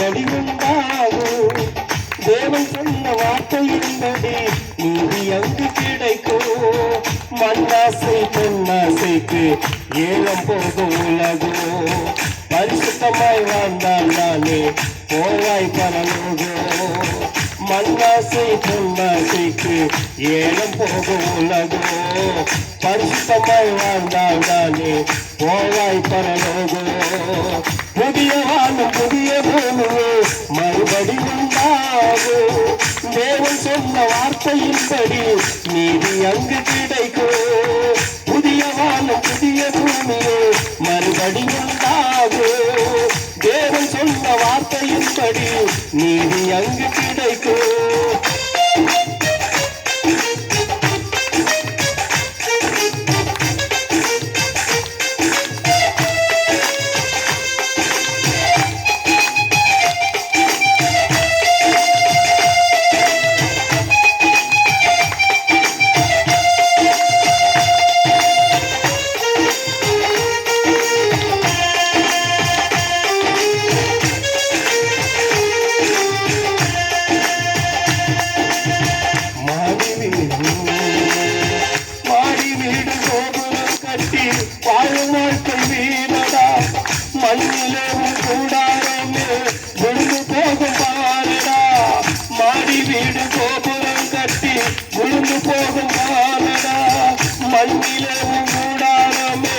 மறுபடி உண்டாகும். தேவன் சொன்ன வார்த்தையின்படி நீதி அங்கு கிடைக்கும். மண்ணாசை பொன்னாசைக்கு ஏலம் போகும் உலகம். பரிசுத்தமாய் வாழ்ந்தால் நானே போவாய் பரலோகம். மண்ணாசை பொன்னாசைக்கு ஏலம் போகும் உலகம். பரிசுத்தமாய் வாழ்ந்தால் நானே போவாய் பரலோகம். புதிய வானம் புதிய பூமியே மறுபடி உண்டாகும். தேவன் சொன்ன வார்த்தையின்படி நீதி அங்கு கிடைக்கும். புதிய வானம் புதிய பூமியே மறுபடி உண்டாகும். தேவன் சொன்ன வார்த்தையின்படி நீதி அங்கு கிடைக்கும். வாழும் வாழ்க்கை வீணடா, மண்ணிலே கூடாரமே விழுந்து போகும் பாருடா. மாடி வீடு கோபுரம் கட்டி விழுந்து போகும் பாருடா. மண்ணிலே கூடாரமே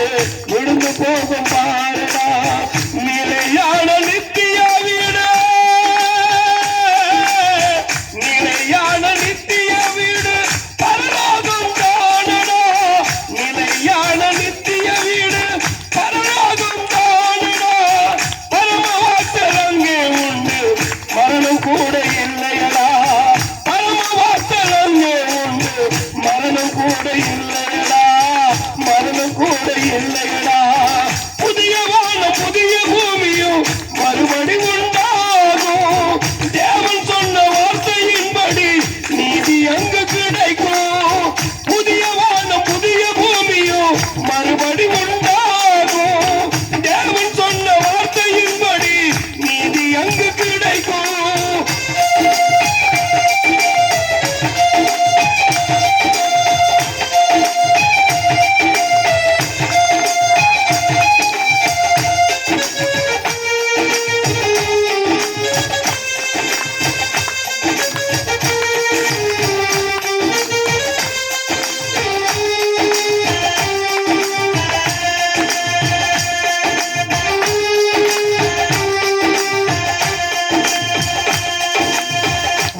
விழுந்து போகும் பாருடா. நிலையான நித்திய வீடு, நிலையான நித்திய வீடு பரலோகம் காணடா. நிலையான நித்திய வீடு பரலோகம் காணடா. பரமவாசல் அங்கே உண்டு, மரணம் கூட இல்லையடா. பரமவாசல் அங்கே உண்டு, மரணம் கூட இல்லையடா. மரணம் கூட இல்லையடா. புதிய வானம் புதிய பூமியும் மறுபடி உண்டாகும். தேவன் சொன்ன வார்த்தையின்படி நீதி அங்கு கிடைக்கும். புதிய வானம் புதிய பூமியும் மறுபடி உண்டாகும். தேவன் சொன்ன வார்த்தையின்படி நீதி அங்கு கிடைக்கும்.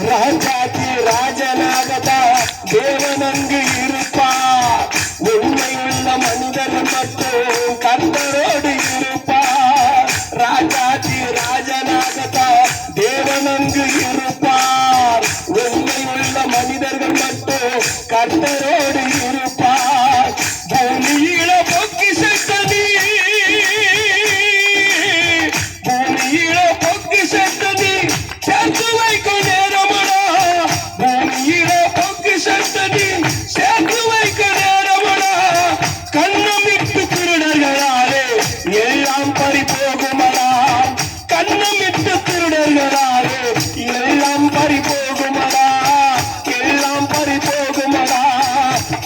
ராஜாதி ராஜனாகதா தேவன் அங்கு இருப்பார். உண்மையுள்ள மனிதர் மட்டும் கர்த்தரோடு இருப்பார். ராஜாதி ராஜனாகதா தேவன் அங்கு இருப்பார். உண்மையுள்ள மனிதர்கள் மட்டும் கர்த்தரோடு இருப்பார். பூமியில பொக்கிஷத்தனி, பூமியில பொக்கிஷத்தனி சேர்த்து வைக்கும் நேரமடா. பூமியில பொக்கிஷத்தனி சேர்த்து வைக்க நேரமடா. கண்ணமிட்டு திருடர்களாலே எல்லாம் பறி போகுமடா. கண்ணமிட்டு திருடர்களாலே எல்லாம் பறி போகுமடா. எல்லாம் பறி போகுமடா.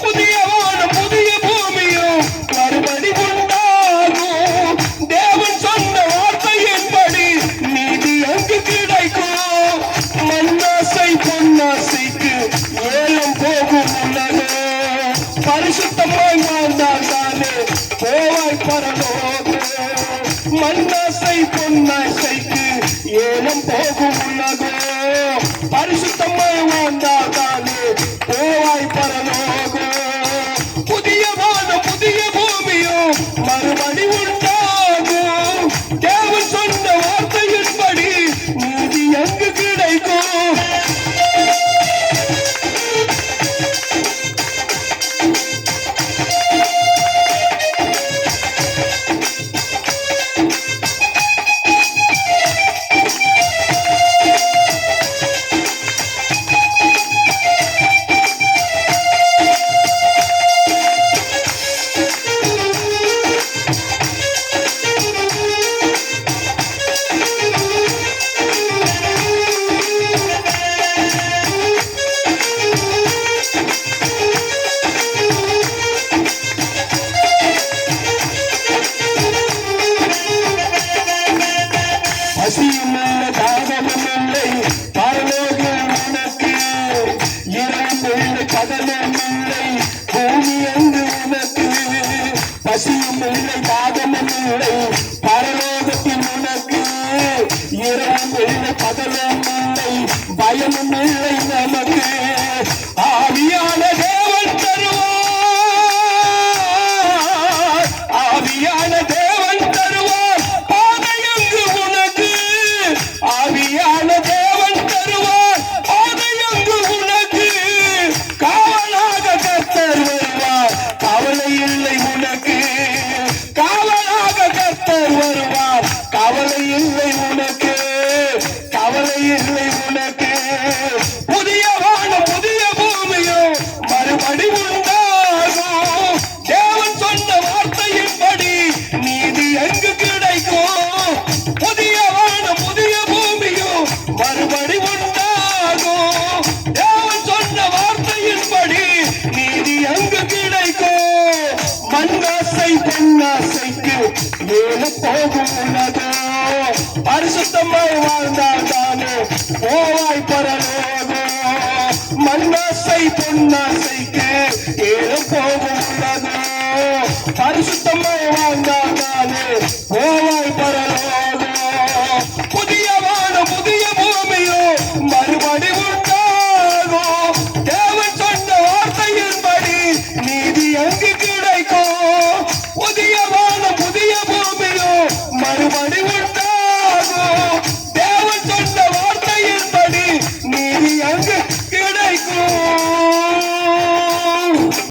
புதிய வானம் புதிய பூமியும் மறுபடி உண்டாகும். தேவன் சொன்ன வார்த்தையின்படி நீதி அங்கு கிடைக்கும். மண்ணாசை பொன்னாசைக்கு ஏலம் போகும் உலகம். பரிசுத்தமாய் வாழ்ந்தால் தானே போவாய் பரலோகம். மண்ணாசை பொன்னாசைக்கு ஏலம் போகும் உலகம். பரிசுத்தமாய் வாழ்ந்தால் தானே போவாய் பரலோகம். புதிய வானம் புதிய பூமியும் மறுபடி உண்டாகும். தேவன் சொன்ன வார்த்தையின்படி நீதி அங்கு கிடைக்கும். இரவும் இல்லை பகலும் இல்லை பயமும் இல்லை நமக்கு ஆவியான தேவன் தருவார் ஆவியான தேவன் தருவார் பாதையங்கு உனக்கு ஆவியான தேவன் தருவார் பாதையங்கு உனக்கு காவலாக கர்த்தர் வருவார் கவலை இல்லை உனக்கு காவலாக கர்த்தர் வருவார் கவலை இல்லை உனக்கு கவலை இல்லை உனக்கு புதிய வானம் புதிய பூமியோ மறுபடி உண்டாகும் தேவன் சொன்ன வார்த்தையின்படி நீதி எங்கு கிடைக்கும் புதிய வானம் புதிய பூமியோ மறுபடி உண்டாகும் தேவன் சொன்ன வார்த்தையின்படி நீதி எங்கு கிடைக்கும் மண்ணாசை பொன்னாசைக்கு ஏழு போகும் உலகோ பரிசுத்தமாய் வாழ்ந்தால் தானே போவாய் பரலோகம் மண்ணாசை பொன்னாசைக்கு ஏழு போகும்